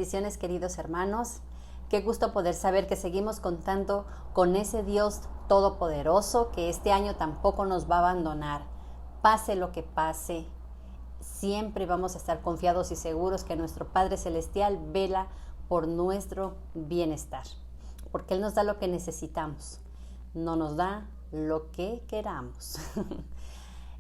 Bendiciones, queridos hermanos. Qué gusto poder saber que seguimos contando con ese Dios todopoderoso que este año tampoco nos va a abandonar. Pase lo que pase, siempre vamos a estar confiados y seguros que nuestro Padre Celestial vela por nuestro bienestar, porque Él nos da lo que necesitamos, no nos da lo que queramos.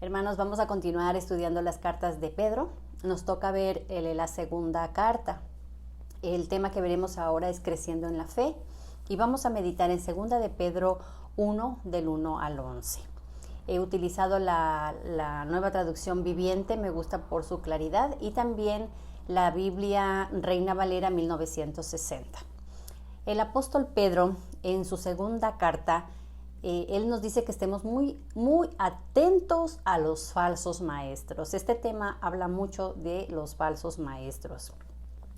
Hermanos, vamos a continuar estudiando las cartas de Pedro. Nos toca ver la segunda carta. El tema que veremos ahora es creciendo en la fe y vamos a meditar en segunda de Pedro 1 del 1 al 11. He utilizado la nueva traducción viviente, me gusta por su claridad, y también la Biblia Reina Valera 1960. El apóstol Pedro, en su segunda carta, él nos dice que estemos muy atentos a los falsos maestros. Este tema habla mucho de los falsos maestros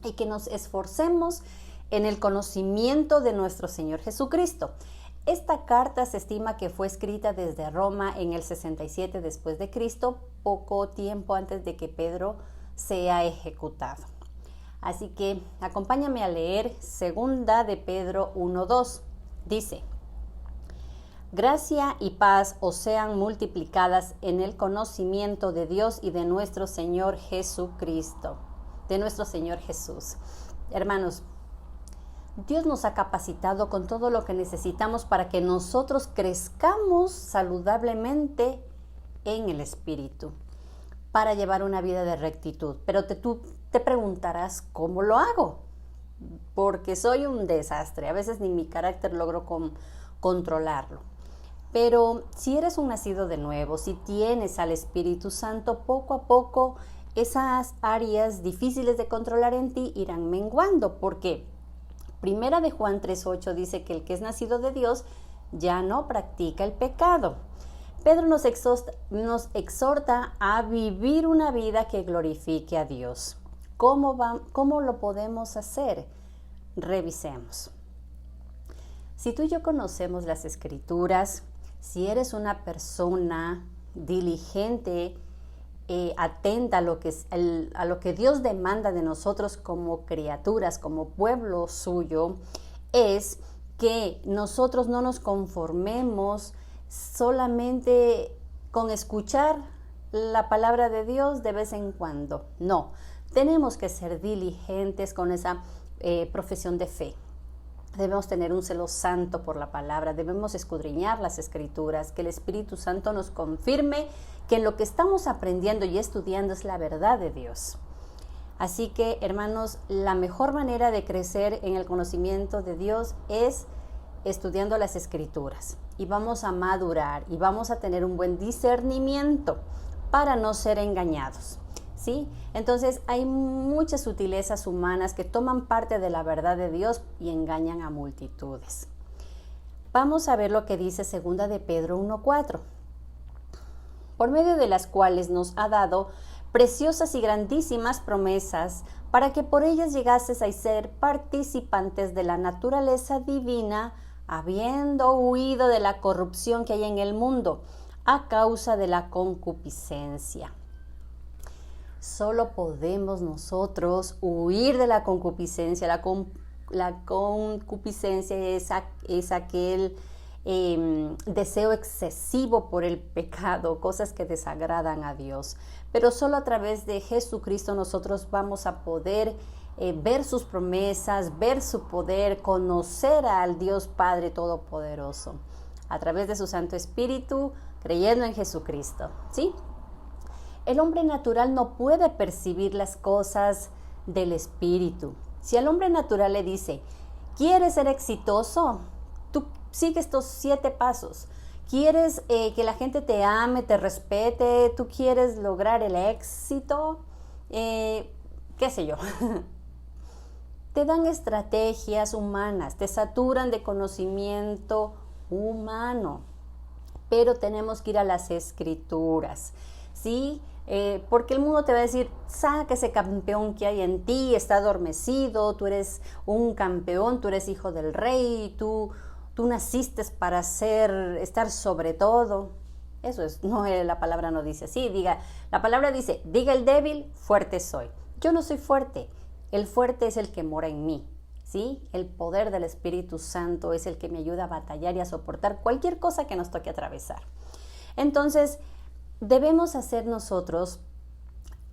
y que nos esforcemos en el conocimiento de nuestro Señor Jesucristo. Esta carta se estima que fue escrita desde Roma en el 67 después de Cristo, poco tiempo antes de que Pedro sea ejecutado. Así que acompáñame a leer segunda de Pedro 1:2. Dice: gracia y paz os sean multiplicadas en el conocimiento de Dios y de nuestro Señor Jesucristo, de nuestro Señor Jesús. Hermanos, Dios nos ha capacitado con todo lo que necesitamos para que nosotros crezcamos saludablemente en el Espíritu, para llevar una vida de rectitud. Pero tú te preguntarás, ¿cómo lo hago? Porque soy un desastre, a veces ni mi carácter logro controlarlo. Pero si eres un nacido de nuevo, si tienes al Espíritu Santo, poco a poco esas áreas difíciles de controlar en ti irán menguando, porque Primera de Juan 3:8 dice que el que es nacido de Dios ya no practica el pecado. Pedro nos exhorta a vivir una vida que glorifique a Dios. ¿Cómo lo podemos hacer? Revisemos. Si tú y yo conocemos las Escrituras, si eres una persona diligente, atenta a lo que Dios demanda de nosotros como criaturas, como pueblo suyo, es que nosotros no nos conformemos solamente con escuchar la palabra de Dios de vez en cuando. No, tenemos que ser diligentes con esa profesión de fe. Debemos tener un celo santo por la palabra, debemos escudriñar las Escrituras, que el Espíritu Santo nos confirme que en lo que estamos aprendiendo y estudiando es la verdad de Dios. Así que, hermanos, la mejor manera de crecer en el conocimiento de Dios es estudiando las Escrituras, y vamos a madurar y vamos a tener un buen discernimiento para no ser engañados, ¿sí? Entonces hay muchas sutilezas humanas que toman parte de la verdad de Dios y engañan a multitudes. Vamos a ver lo que dice segunda de Pedro 1:4. Por medio de las cuales nos ha dado preciosas y grandísimas promesas, para que por ellas llegases a ser participantes de la naturaleza divina, habiendo huido de la corrupción que hay en el mundo, a causa de la concupiscencia. Solo podemos nosotros huir de la concupiscencia. La concupiscencia es aquel deseo excesivo por el pecado, cosas que desagradan a Dios. Pero solo a través de Jesucristo nosotros vamos a poder ver sus promesas, ver su poder, conocer al Dios Padre Todopoderoso, a través de su Santo Espíritu, creyendo en Jesucristo, ¿sí? El hombre natural no puede percibir las cosas del Espíritu. Si al hombre natural le dice, ¿quieres ser exitoso? Tú sigue estos 7 pasos. ¿Quieres que la gente te ame, te respete? ¿Tú quieres lograr el éxito? ¿Qué sé yo? Te dan estrategias humanas, te saturan de conocimiento humano. Pero tenemos que ir a las Escrituras, ¿sí? Porque el mundo te va a decir, saca ese campeón que hay en ti, está adormecido, tú eres un campeón, tú eres hijo del rey, tú naciste para estar sobre todo. Eso es, no, la palabra no dice así. La palabra dice, diga el débil, fuerte soy. Yo no soy fuerte, El fuerte es el que mora en mí, ¿sí? El poder del Espíritu Santo es el que me ayuda a batallar y a soportar cualquier cosa que nos toque atravesar. Entonces, debemos hacer nosotros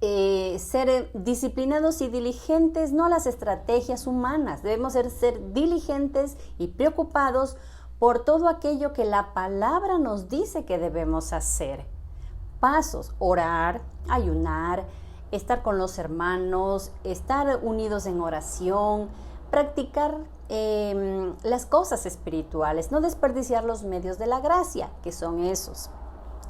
ser disciplinados y diligentes, no a las estrategias humanas. Debemos ser diligentes y preocupados por todo aquello que la palabra nos dice que debemos hacer. Pasos: orar, ayunar, estar con los hermanos, estar unidos en oración, practicar las cosas espirituales, no desperdiciar los medios de la gracia, que son esos: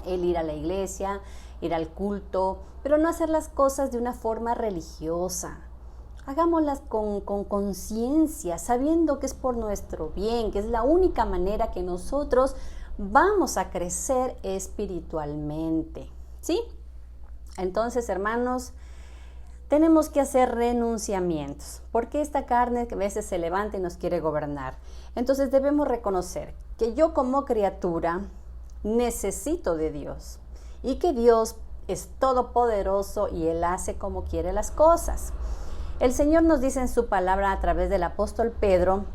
el ir a la iglesia, ir al culto, pero no hacer las cosas de una forma religiosa. Hagámoslas con conciencia, sabiendo que es por nuestro bien, que es la única manera que nosotros vamos a crecer espiritualmente, ¿sí? Entonces, hermanos, tenemos que hacer renunciamientos, porque esta carne que a veces se levanta y nos quiere gobernar. Entonces debemos reconocer que yo como criatura necesito de Dios y que Dios es todopoderoso y Él hace como quiere las cosas. El Señor nos dice en su palabra a través del apóstol Pedro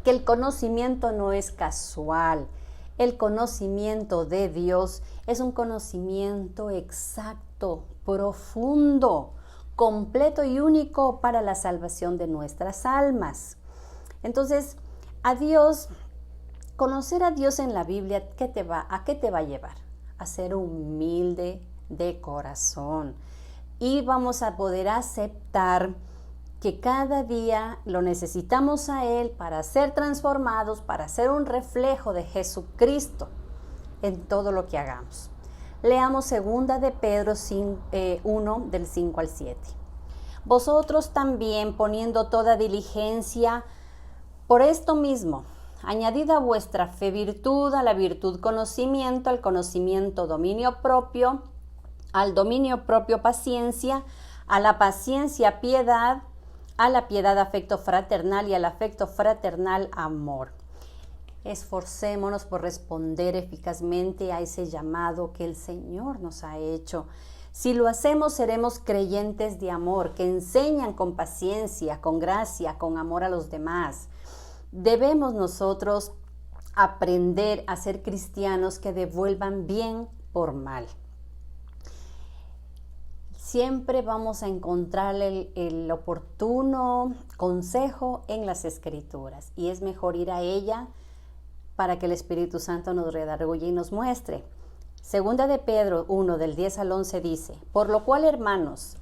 que el conocimiento no es casual. El conocimiento de Dios es un conocimiento exacto, profundo, completo y único para la salvación de nuestras almas. Entonces, conocer a Dios en la Biblia, ¿a qué te va a llevar? A ser humilde de corazón. Y vamos a poder aceptar que cada día lo necesitamos a Él para ser transformados, para ser un reflejo de Jesucristo en todo lo que hagamos. Leamos 2 de Pedro 1, del 5 al 7. Vosotros también, poniendo toda diligencia por esto mismo, añadid a vuestra fe virtud, a la virtud conocimiento, al conocimiento dominio propio, al dominio propio paciencia, a la paciencia piedad, a la piedad afecto fraternal y al afecto fraternal amor. Esforcémonos por responder eficazmente a ese llamado que el Señor nos ha hecho. Si lo hacemos, seremos creyentes de amor, que enseñan con paciencia, con gracia, con amor a los demás. Debemos nosotros aprender a ser cristianos que devuelvan bien por mal. Siempre vamos a encontrar el oportuno consejo en las Escrituras y es mejor ir a ella para que el Espíritu Santo nos redarguya y nos muestre. 2 de Pedro 1, del 10 al 11 dice: por lo cual, hermanos,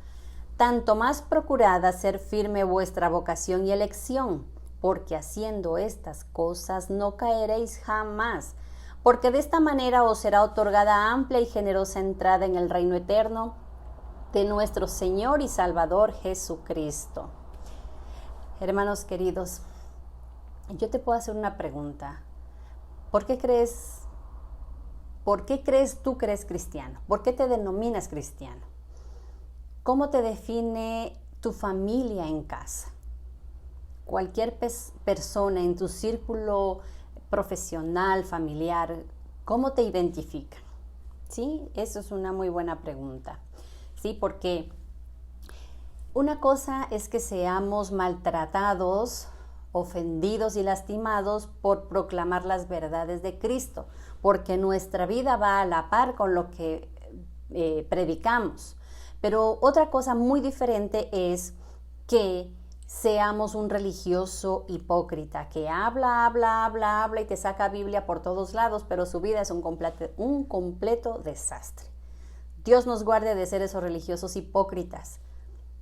tanto más procurad hacer firme vuestra vocación y elección, porque haciendo estas cosas no caeréis jamás, porque de esta manera os será otorgada amplia y generosa entrada en el reino eterno de nuestro Señor y Salvador Jesucristo. Hermanos queridos, yo te puedo hacer una pregunta. ¿Por qué crees tú que eres cristiano? ¿Por qué te denominas cristiano? ¿Cómo te define tu familia en casa? Cualquier persona en tu círculo profesional, familiar, ¿cómo te identifican? ¿Sí? Eso es una muy buena pregunta. ¿Sí? Porque una cosa es que seamos maltratados, ofendidos y lastimados por proclamar las verdades de Cristo, porque nuestra vida va a la par con lo que predicamos. Pero otra cosa muy diferente es que seamos un religioso hipócrita que habla y te saca Biblia por todos lados, pero su vida es un completo desastre. Dios nos guarde de ser esos religiosos hipócritas,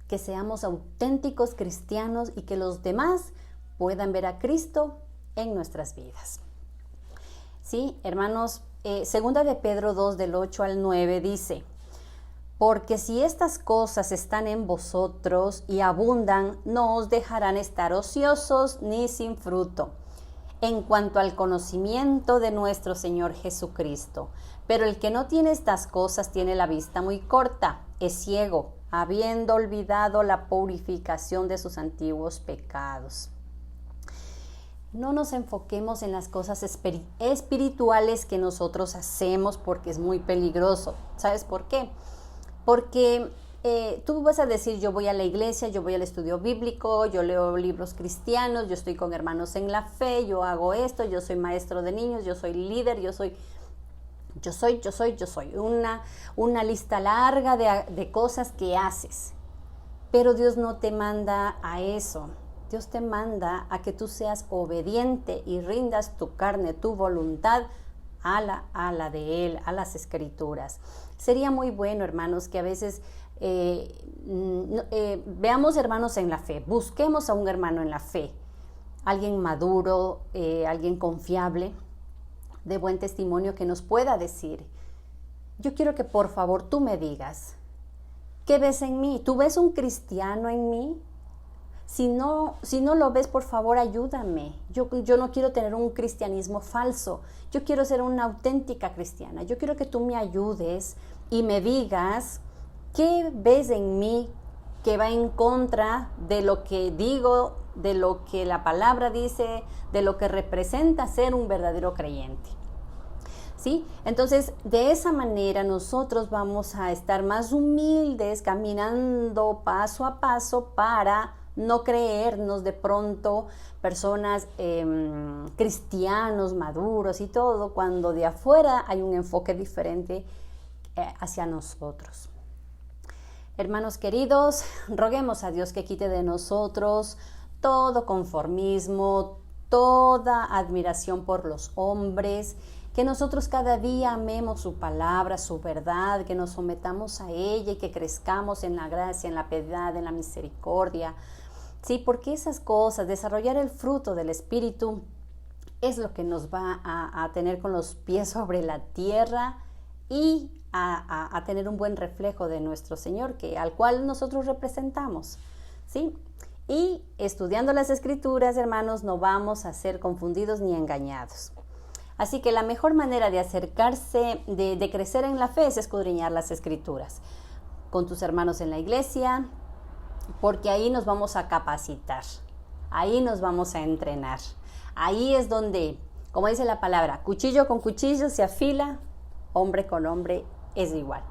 que seamos auténticos cristianos y que los demás puedan ver a Cristo en nuestras vidas. Sí, hermanos, 2 de Pedro 2, del 8 al 9 dice: porque si estas cosas están en vosotros y abundan, no os dejarán estar ociosos ni sin fruto, en cuanto al conocimiento de nuestro Señor Jesucristo. Pero el que no tiene estas cosas tiene la vista muy corta, es ciego, habiendo olvidado la purificación de sus antiguos pecados. No nos enfoquemos en las cosas espirituales que nosotros hacemos, porque es muy peligroso. ¿Sabes por qué? Porque tú vas a decir, yo voy a la iglesia, yo voy al estudio bíblico, yo leo libros cristianos, yo estoy con hermanos en la fe, yo hago esto, yo soy maestro de niños, yo soy líder, yo soy una lista larga de cosas que haces. Pero Dios no te manda a eso. Dios te manda a que tú seas obediente y rindas tu carne, tu voluntad a la de Él, a las Escrituras. Sería muy bueno, hermanos, que a veces veamos hermanos en la fe, busquemos a un hermano en la fe, alguien maduro, alguien confiable, de buen testimonio, que nos pueda decir, yo quiero que por favor tú me digas, ¿qué ves en mí? ¿Tú ves un cristiano en mí? Si no lo ves, por favor, ayúdame. Yo no quiero tener un cristianismo falso. Yo quiero ser una auténtica cristiana. Yo quiero que tú me ayudes y me digas qué ves en mí que va en contra de lo que digo, de lo que la palabra dice, de lo que representa ser un verdadero creyente. ¿Sí? Entonces, de esa manera nosotros vamos a estar más humildes, caminando paso a paso para no creernos de pronto personas cristianos, maduros y todo, cuando de afuera hay un enfoque diferente hacia nosotros. Hermanos queridos, roguemos a Dios que quite de nosotros todo conformismo, toda admiración por los hombres, que nosotros cada día amemos su palabra, su verdad, que nos sometamos a ella y que crezcamos en la gracia, en la piedad, en la misericordia. Sí, porque esas cosas, desarrollar el fruto del Espíritu, es lo que nos va a tener con los pies sobre la tierra y a tener un buen reflejo de nuestro Señor, al cual nosotros representamos, ¿sí? Y estudiando las Escrituras, hermanos, no vamos a ser confundidos ni engañados. Así que la mejor manera de acercarse, de crecer en la fe, es escudriñar las Escrituras con tus hermanos en la iglesia, porque ahí nos vamos a capacitar, ahí nos vamos a entrenar. Ahí es donde, como dice la palabra, cuchillo con cuchillo se afila, hombre con hombre es igual.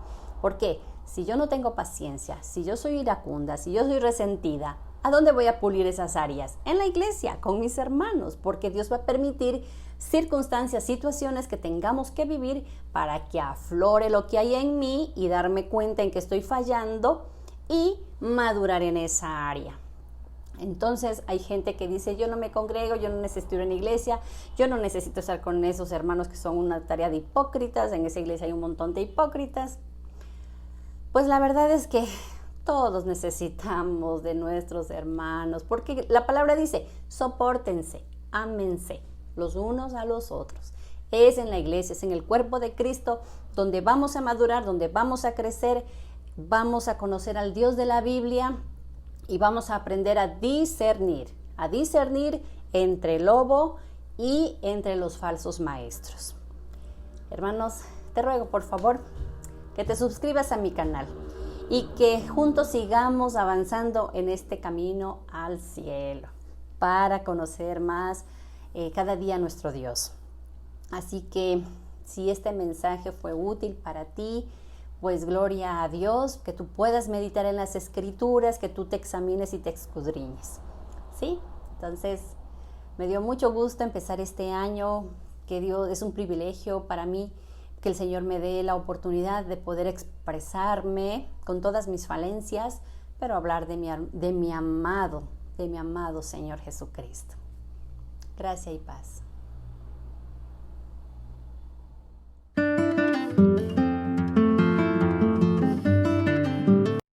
¿Por qué? Si yo no tengo paciencia, si yo soy iracunda, si yo soy resentida, ¿a dónde voy a pulir esas áreas? En la iglesia, con mis hermanos, porque Dios va a permitir circunstancias, situaciones que tengamos que vivir para que aflore lo que hay en mí y darme cuenta en que estoy fallando y madurar en esa área. Entonces hay gente que dice, yo no me congrego, yo no necesito ir a una iglesia, yo no necesito estar con esos hermanos que son una tarea de hipócritas, en esa iglesia hay un montón de hipócritas. Pues la verdad es que todos necesitamos de nuestros hermanos, porque la palabra dice, sopórtense, ámense los unos a los otros. Es en la iglesia, es en el cuerpo de Cristo donde vamos a madurar, donde vamos a crecer, vamos a conocer al Dios de la Biblia y vamos a aprender a discernir entre el lobo y entre los falsos maestros. Hermanos, te ruego por favor que te suscribas a mi canal y que juntos sigamos avanzando en este camino al cielo para conocer más cada día a nuestro Dios. Así que si este mensaje fue útil para ti, pues gloria a Dios, que tú puedas meditar en las Escrituras, que tú te examines y te escudriñes, ¿sí? Entonces, me dio mucho gusto empezar este año, que Dios es un privilegio para mí, que el Señor me dé la oportunidad de poder expresarme con todas mis falencias, pero hablar de mi amado Señor Jesucristo. Gracia y paz.